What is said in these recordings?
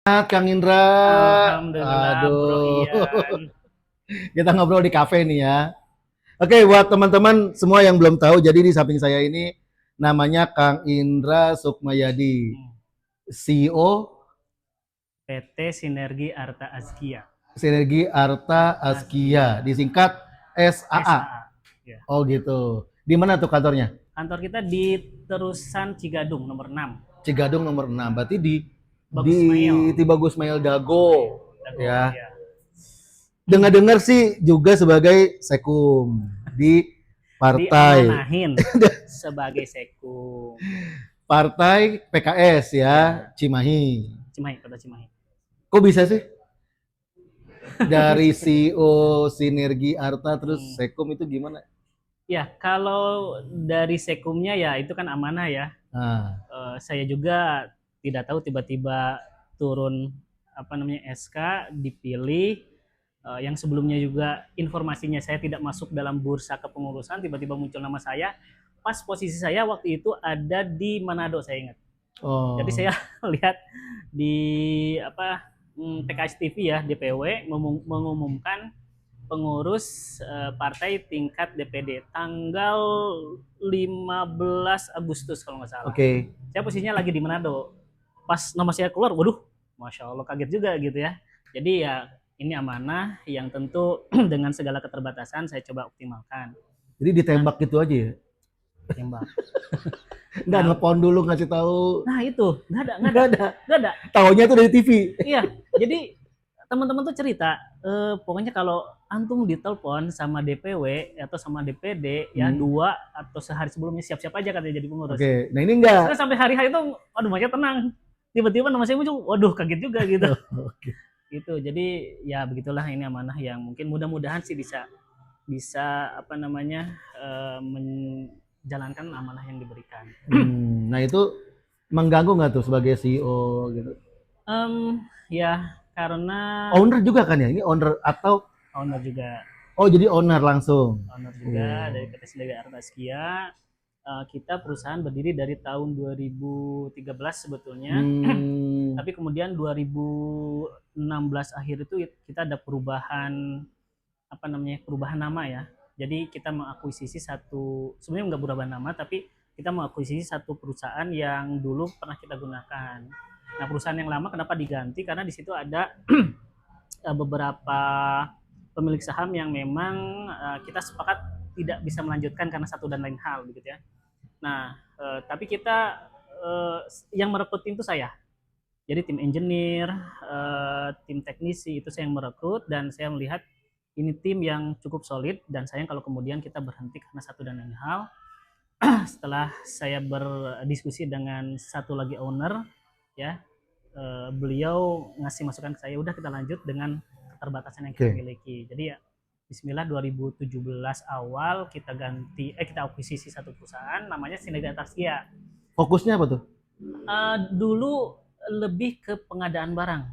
Kang Indra. Alhamdulillah, Bro Aduh, Ian. kita ngobrol di kafe nih ya. Oke, buat teman-teman semua yang belum tahu, jadi di samping saya ini namanya Kang Indra Sukmayadi, Hmm, CEO PT Sinergi Arta Azkia, Sinergi Arta Askia, Azkia, disingkat SAA. SAA. Ya. Oh gitu. Di mana tuh kantornya? Kantor kita di Terusan Cigadung nomor 6. Cigadung nomor 6. Berarti di Bagus Mail. Tibagus Mail Dago Dago, ya. ya. Dengar-dengar sih juga sebagai sekum di partai Diamanahin sebagai sekum. Partai PKS ya, Ya, Cimahi. Cimahi, Kota Cimahi. Kok bisa sih dari CEO Sinergi Arta terus Hmm. Sekum itu gimana? Ya, kalau dari sekumnya ya itu kan amanah ya. Nah, Saya juga tidak tahu tiba-tiba turun apa namanya SK dipilih, yang sebelumnya juga informasinya saya tidak masuk dalam bursa kepengurusan, tiba-tiba muncul nama saya pas posisi saya waktu itu ada di Manado, saya ingat. Jadi oh, saya lihat di apa, PKS TV ya, DPW mengumumkan pengurus partai tingkat DPD tanggal 15 Agustus kalau nggak oke. salah. Okay. Saya posisinya lagi di Manado. Pas nama saya keluar, waduh, masya Allah kaget juga gitu ya. Jadi ya ini amanah yang tentu dengan segala keterbatasan saya coba optimalkan. Jadi Nah, ditembak gitu aja ya? tembak. Nggak Nah, nelpon dulu ngasih tahu? nah itu nggak ada, nggak Nggak ada, ada. nggak ada. Taunya tuh dari TV. Iya, jadi teman-teman tuh cerita, pokoknya kalau antum ditelepon sama DPW atau sama DPD ya Hmm. dua atau sehari sebelumnya siap-siap aja katanya jadi pengurus. Oke, nah ini enggak. Terus sampai hari-hari itu, waduh makanya tenang. Tiba-tiba nama saya muncul, waduh kaget juga gitu. Oke. Gitu. Jadi ya begitulah ini amanah yang mungkin mudah-mudahan sih bisa bisa apa namanya menjalankan amanah yang diberikan. Nah itu mengganggu nggak tuh sebagai CEO gitu? Ya karena Owner juga kan ya? Ini owner atau owner juga oh jadi owner langsung? owner juga dari Oh. PT Sinergi Artaskia. Kita perusahaan berdiri dari tahun 2013 sebetulnya, Hmm. tapi kemudian 2016 akhir itu kita ada perubahan apa namanya perubahan nama ya. Jadi kita mengakuisisi satu, sebenarnya nggak berubah nama tapi kita mengakuisisi satu perusahaan yang dulu pernah kita gunakan. Nah perusahaan yang lama kenapa diganti karena di situ ada beberapa pemilik saham yang memang kita sepakat tidak bisa melanjutkan karena satu dan lain hal begitu ya. Nah, tapi kita yang merekrut tim itu saya. Jadi tim engineer, tim teknisi itu saya yang merekrut dan saya melihat ini tim yang cukup solid dan sayang kalau kemudian kita berhenti karena satu dan lain hal. Setelah saya berdiskusi dengan satu lagi owner, ya beliau ngasih masukan ke saya, udah kita lanjut dengan keterbatasan yang kita Oke. miliki. Jadi ya Bismillah 2017 awal kita ganti kita akuisisi satu perusahaan namanya Sinergi Atarskia. Fokusnya apa tuh? Dulu lebih ke pengadaan barang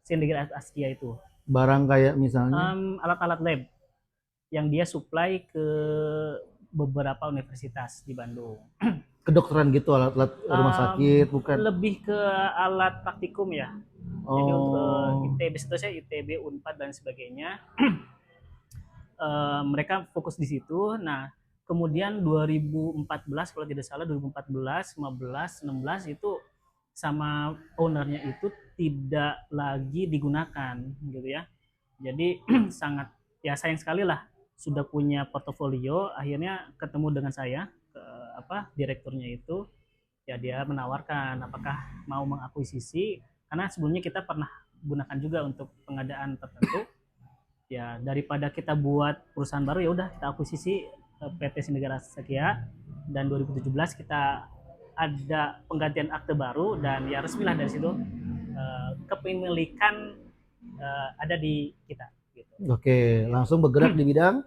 Sinergi Atarskia itu. Barang kayak misalnya Alat-alat lab yang dia supply ke beberapa universitas di Bandung. kedokteran gitu, alat-alat rumah sakit, bukan? Lebih ke alat praktikum ya. Jadi untuk Oh, ITB seterusnya ITB, Unpad dan sebagainya. Mereka fokus di situ. Nah, kemudian 2014 kalau tidak salah 2014, 15, 16 itu sama ownernya itu tidak lagi digunakan gitu ya. Jadi sangat ya sayang sekali lah sudah punya portofolio akhirnya ketemu dengan saya ke apa direkturnya itu ya dia menawarkan apakah mau mengakuisisi karena sebelumnya kita pernah gunakan juga untuk pengadaan tertentu ya daripada kita buat perusahaan baru ya udah kita akuisisi PT Sinegara Sekia dan 2017 kita ada penggantian akte baru dan ya resmilah dari situ kepemilikan ada di kita gitu. oke. Langsung bergerak di bidang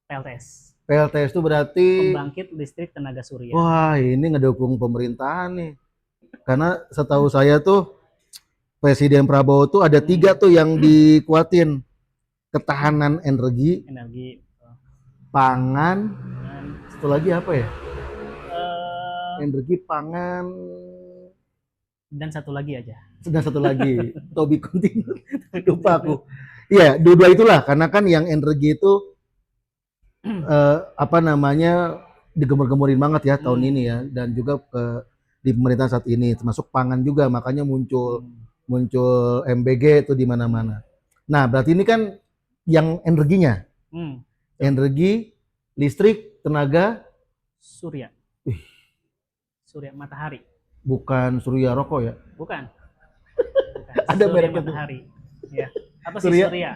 PLTS, PLTS itu berarti, pembangkit listrik tenaga surya. wah ini ngedukung pemerintahan nih. Karena setahu saya tuh Presiden Prabowo tuh ada tiga tuh yang dikuatin. Ketahanan energi, Energi pangan, dengan satu lagi apa ya? eh, Energi, pangan, dan satu lagi aja. dan satu lagi Tobi Continu. Lupa aku. Iya, dua-dua itulah karena kan yang energi itu apa namanya digemur-gemurin banget ya tahun ini ya dan juga di pemerintahan saat ini termasuk pangan juga makanya muncul muncul MBG itu di mana-mana. Nah, berarti ini kan yang energinya, energi, listrik, tenaga Surya. Surya matahari. bukan surya rokok ya? Bukan. Ada Surya mereknya tuh. matahari. Ya. Apa sih Surya? surya?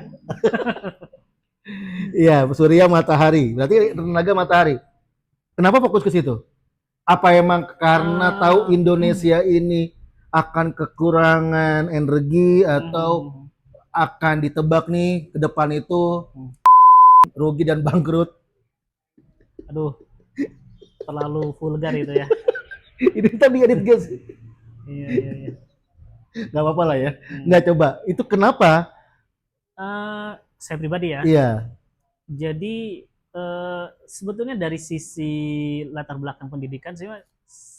Iya, surya matahari. Berarti tenaga matahari. Kenapa fokus ke situ? Apa emang karena tahu Indonesia ini akan kekurangan energi atau akan ditebak nih ke depan itu rugi dan bangkrut? Aduh, terlalu vulgar itu ya. Ini tadi edit guys. Iya. Gak apa-apa lah ya. Nggak coba. Itu kenapa? Saya pribadi ya. Iya. Jadi sebetulnya dari sisi latar belakang pendidikan saya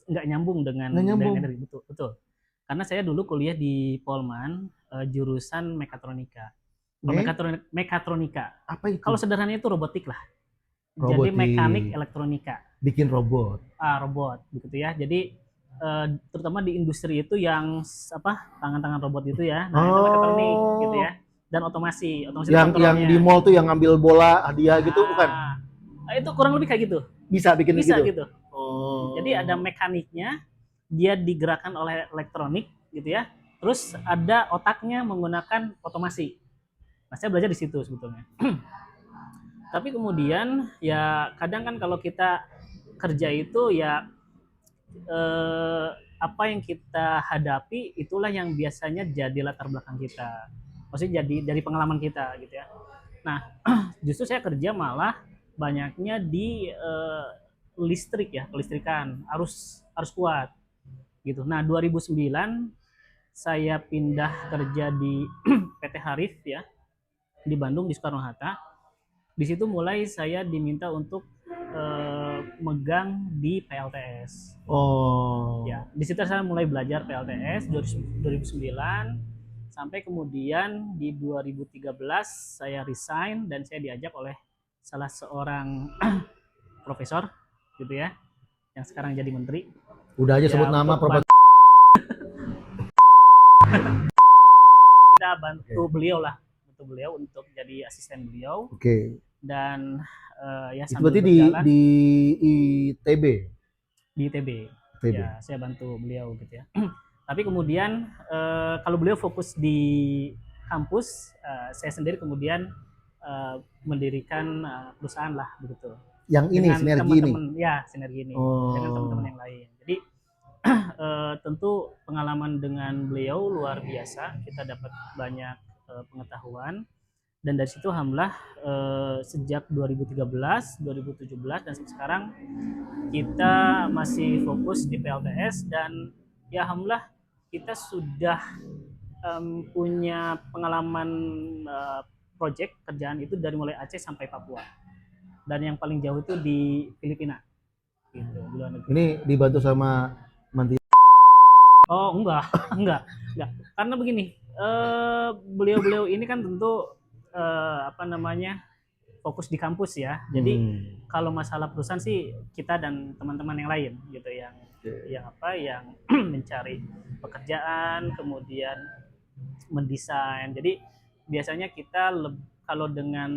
nggak nyambung dengan energi, betul. Karena saya dulu kuliah di Polman jurusan mekatronika. Mekatronika. Apa itu? Kalau sederhananya itu robotik lah. Robotik. Jadi mekanik elektronika. Bikin robot. Robot begitu ya. Jadi terutama di industri itu yang tangan-tangan robot itu ya. Nah, itu mekatronik gitu ya. Dan otomasi yang di mall tuh yang ngambil bola hadiah gitu bukan? Itu kurang lebih kayak gitu. Bisa bikin gitu. Jadi ada mekaniknya, dia digerakkan oleh elektronik gitu ya. Terus ada otaknya menggunakan otomasi. Nah, saya belajar di situ sebetulnya. Tapi kemudian ya kadang kan kalau kita kerja itu ya apa yang kita hadapi itulah yang biasanya jadi latar belakang kita. Maksudnya jadi dari pengalaman kita gitu ya. Nah, justru saya kerja malah banyaknya di listrik ya, kelistrikan, harus kuat gitu. Nah, 2009 saya pindah kerja di PT Harif ya, di Bandung di Soekarno-Hatta. Di situ mulai saya diminta untuk megang di PLTS. Ya, di situ saya mulai belajar PLTS 2009 sampai kemudian di 2013 saya resign dan saya diajak oleh salah seorang profesor gitu ya, yang sekarang jadi menteri. Udah aja ya, sebut nama profesor. Kita bantu beliau untuk jadi asisten beliau. Dan ya itu berarti di ITB. Di ITB. Ya, saya bantu beliau gitu ya. Tapi kemudian kalau beliau fokus di kampus, saya sendiri kemudian mendirikan perusahaan lah begitu. Yang ini dengan sinergi ini. Ya, sinergi ini dengan teman-teman yang lain. Jadi tentu pengalaman dengan beliau luar biasa. Kita dapat banyak pengetahuan. Dan dari situ alhamdulillah sejak 2013, 2017 dan sekarang kita masih fokus di PLTS dan ya alhamdulillah kita sudah punya pengalaman project kerjaan itu dari mulai Aceh sampai Papua. Dan yang paling jauh itu di Filipina. Gitu, di luar negeri. Ini dibantu sama Manti? Oh, enggak. Karena begini, beliau-beliau ini kan tentu fokus di kampus ya. Jadi kalau masalah perusahaan sih kita dan teman-teman yang lain gitu yang mencari pekerjaan, kemudian mendesain. Jadi biasanya kita kalau dengan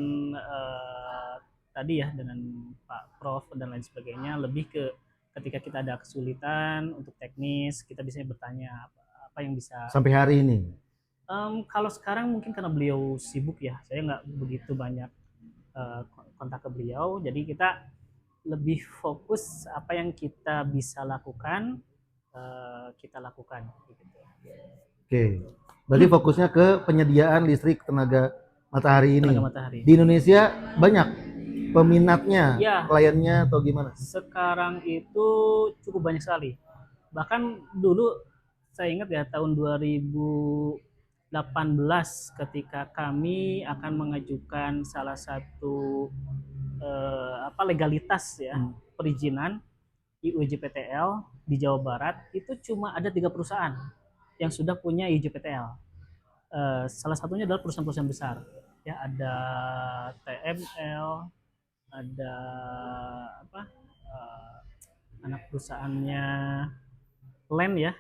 tadi ya dengan Pak Prof dan lain sebagainya lebih ke ketika kita ada kesulitan untuk teknis kita biasanya bertanya apa yang bisa sampai hari ini. Kalau sekarang mungkin karena beliau sibuk ya, saya nggak begitu banyak kontak ke beliau, jadi kita lebih fokus apa yang kita bisa lakukan, kita lakukan. Gitu. Oke, berarti fokusnya ke penyediaan listrik tenaga matahari ini. Di Indonesia banyak peminatnya, ya, kliennya atau gimana? Sekarang itu cukup banyak sekali. Bahkan dulu saya ingat ya tahun 2018 ketika kami akan mengajukan salah satu legalitas ya perizinan IUJPTL di Jawa Barat itu cuma ada 3 perusahaan yang sudah punya IJPTL. Salah satunya adalah perusahaan-perusahaan besar. Ya, ada TML, ada apa? Anak perusahaannya Land ya.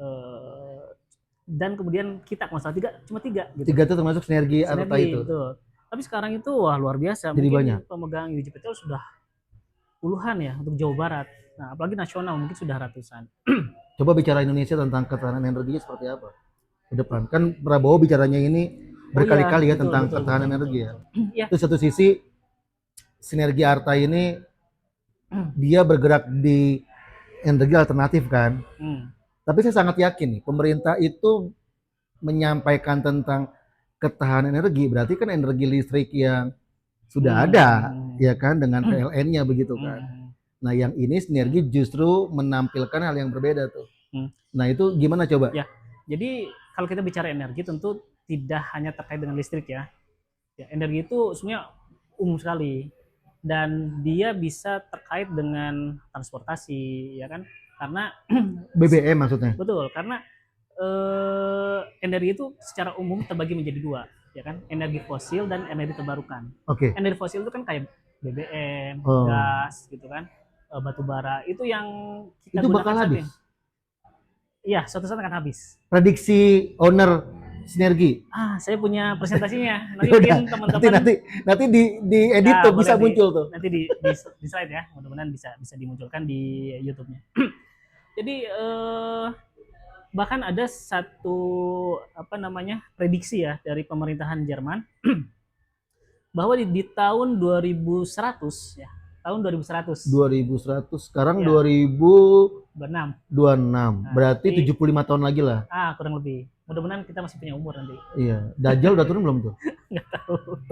eh, dan kemudian kita kalau salah cuma tiga gitu. Tiga itu termasuk sinergi Arta Sinergi, itu. betul. Tapi sekarang itu wah luar biasa. Jadi banyak. Mungkin pemegang UJPTL sudah puluhan ya untuk Jawa Barat. Nah, apalagi nasional mungkin sudah ratusan. Coba bicara Indonesia tentang ketahanan energinya seperti apa ke depan. Kan Prabowo bicaranya ini berkali-kali ya Betul, tentang betul, ketahanan betul, energi betul, ya. betul. Ya. Itu satu sisi sinergi Arta ini dia bergerak di energi alternatif kan. Tapi saya sangat yakin nih pemerintah itu menyampaikan tentang ketahanan energi berarti kan energi listrik yang sudah ada ya kan dengan PLN-nya begitu kan. Nah, yang ini sinergi justru menampilkan hal yang berbeda tuh. Nah, itu gimana coba? Ya. Jadi kalau kita bicara energi tentu tidak hanya terkait dengan listrik ya. Ya, energi itu sebenarnya umum sekali dan dia bisa terkait dengan transportasi ya kan karena BBM maksudnya. betul karena energi itu secara umum terbagi menjadi dua ya kan energi fosil dan energi terbarukan. Energi fosil itu kan kayak BBM, gas gitu kan, batu bara itu yang kita itu gunakan bakal habis. Iya, suatu saat akan habis. Prediksi owner sinergi. Saya punya presentasinya. Nanti mungkin teman-teman nanti di edit tuh bisa muncul tuh. Nanti di slide ya. Mudah-mudahan bisa dimunculkan di YouTube-nya. Jadi bahkan ada satu prediksi ya dari pemerintahan Jerman bahwa di tahun 2100 ya. Tahun 2100. 2100 sekarang ya. 2026. Nah, berarti 75 tahun lagi lah. Kurang lebih. Mudah-mudahan kita masih punya umur nanti. Iya. Dajjal udah turun belum tuh? Nggak tahu.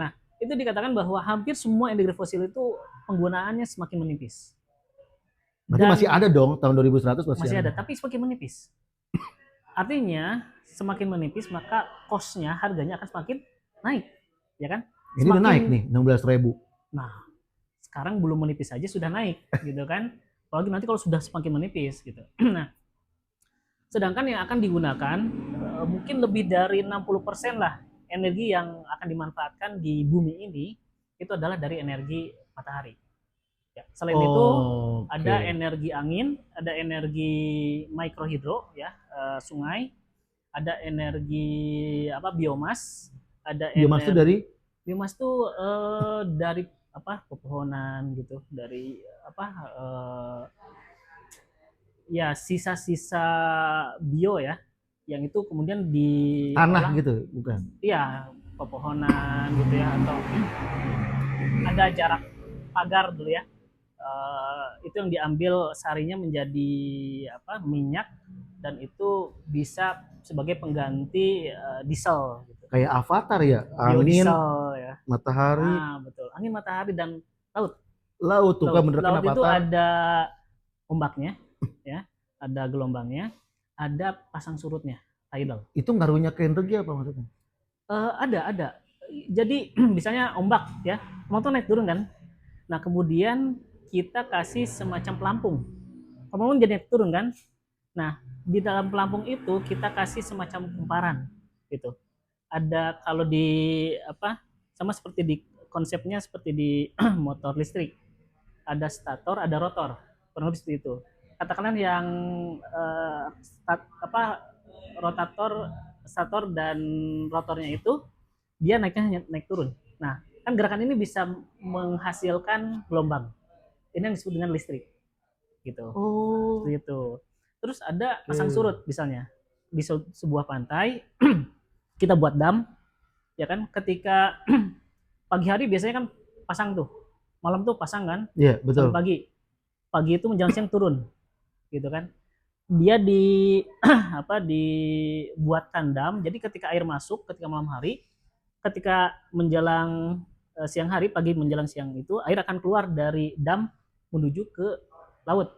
Nah, itu dikatakan bahwa hampir semua energi fosil itu penggunaannya semakin menipis. Berarti masih ada dong tahun 2100 masih ada, tapi semakin menipis. Artinya semakin menipis maka cost-nya, harganya akan semakin naik, ya kan? Ini udah naik nih 16.000. Nah, sekarang belum menipis saja sudah naik, gitu kan? Apalagi nanti kalau sudah semakin menipis, gitu. Nah, sedangkan yang akan digunakan mungkin lebih dari 60% lah energi yang akan dimanfaatkan di bumi ini itu adalah dari energi matahari. Ya, selain itu ada energi angin, ada energi mikrohidro ya, sungai, ada energi biomas, ada biomas itu dari biomas itu dari pepohonan gitu, dari ya sisa-sisa bio ya, yang itu kemudian di tanah gitu, bukan? Iya, pepohonan gitu ya, atau ada jarak pagar dulu ya. Itu yang diambil sarinya menjadi minyak dan itu bisa sebagai pengganti diesel gitu. Kayak Avatar ya, angin, ya. Matahari. Betul, angin, matahari dan laut. Laut tuh kan bener kan Laut itu ada ombaknya ya, ada gelombangnya, ada pasang surutnya, tidal. Itu ngaruhnya ke energi apa maksudnya? Ada. Jadi misalnya ombak ya, motor naik turun kan. Nah, kemudian kita kasih semacam pelampung. Pelampung jadi naik turun kan. Nah, di dalam pelampung itu kita kasih semacam kumparan gitu. Ada kalau di sama seperti di konsepnya seperti di motor listrik. Ada stator, ada rotor. Kurang lebih seperti itu. Katakanlah yang stator dan rotornya itu dia naiknya naik turun. Nah, kan gerakan ini bisa menghasilkan gelombang. Ini yang disebut dengan listrik. Gitu. Seperti itu. Terus ada pasang surut misalnya. Di sebuah pantai kita buat dam ya kan, ketika pagi hari biasanya kan pasang tuh. Malam tuh pasang kan? Iya, betul. Sampai pagi itu menjelang siang turun. Gitu kan. Dia dibuatkan dam. Jadi ketika air masuk ketika malam hari, ketika menjelang siang hari, pagi menjelang siang itu air akan keluar dari dam menuju ke laut.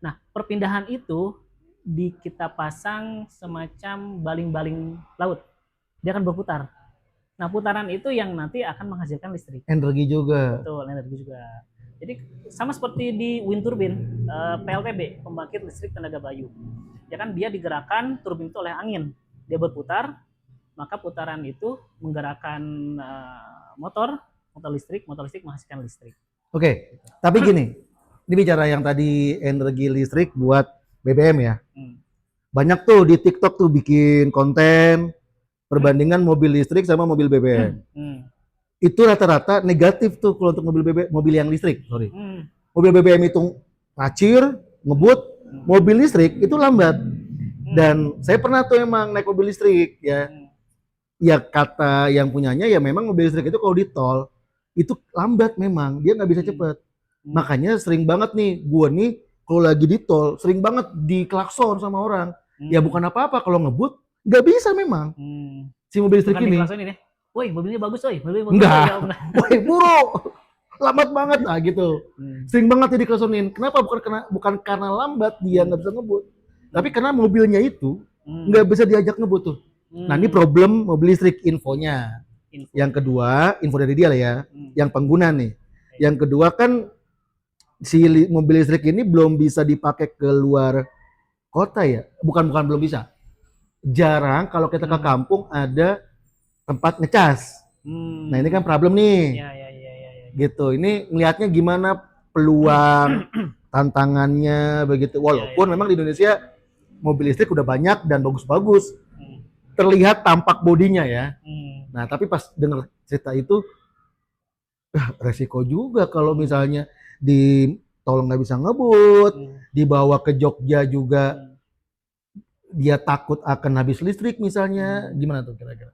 Nah, perpindahan itu kita pasang semacam baling-baling laut. Dia akan berputar. Nah, putaran itu yang nanti akan menghasilkan listrik. Energi juga. Betul, energi juga. Jadi sama seperti di wind turbine, PLTB, pembangkit listrik tenaga bayu. ya kan dia digerakkan turbin itu oleh angin. Dia berputar, maka putaran itu menggerakkan motor listrik menghasilkan listrik. Oke, tapi gini, ini bicara yang tadi energi listrik buat BBM ya. Banyak tuh di TikTok tuh bikin konten perbandingan mobil listrik sama mobil BBM. Itu rata-rata negatif tuh kalau untuk mobil yang listrik, sorry. Mobil BBM itu ngacir, ngebut, mobil listrik itu lambat. Dan saya pernah tuh emang naik mobil listrik ya. Ya kata yang punyanya ya memang mobil listrik itu kalau di tol itu lambat memang, dia nggak bisa cepet. Makanya sering banget nih, gua nih kalau lagi di tol sering banget diklakson sama orang. Ya bukan apa-apa, kalau ngebut nggak bisa memang. Si mobil listrik ini. Woi, mobilnya bagus, woi. Mobilnya bagus. Enggak. Woi, buru. Lambat banget lah gitu. Sering banget jadi klaksonin. Kenapa? Bukan karena lambat dia nggak bisa ngebut. Tapi karena mobilnya itu nggak bisa diajak ngebut tuh. Nah, ini problem mobil listrik infonya. Yang kedua, info dari dia lah ya, yang pengguna nih. Yang kedua kan si mobil listrik ini belum bisa dipakai ke luar kota ya. Bukan belum bisa. Jarang kalau kita ke kampung ada tempat ngecas. Nah, ini kan problem nih. Ya. Gitu. Ini ngelihatnya gimana peluang tantangannya begitu. Walaupun memang di Indonesia mobil listrik udah banyak dan bagus-bagus. Terlihat tampak bodinya ya. Nah, tapi pas dengar cerita itu, resiko juga kalau misalnya di tol nggak bisa ngebut, dibawa ke Jogja juga dia takut akan habis listrik misalnya, gimana tuh kira-kira?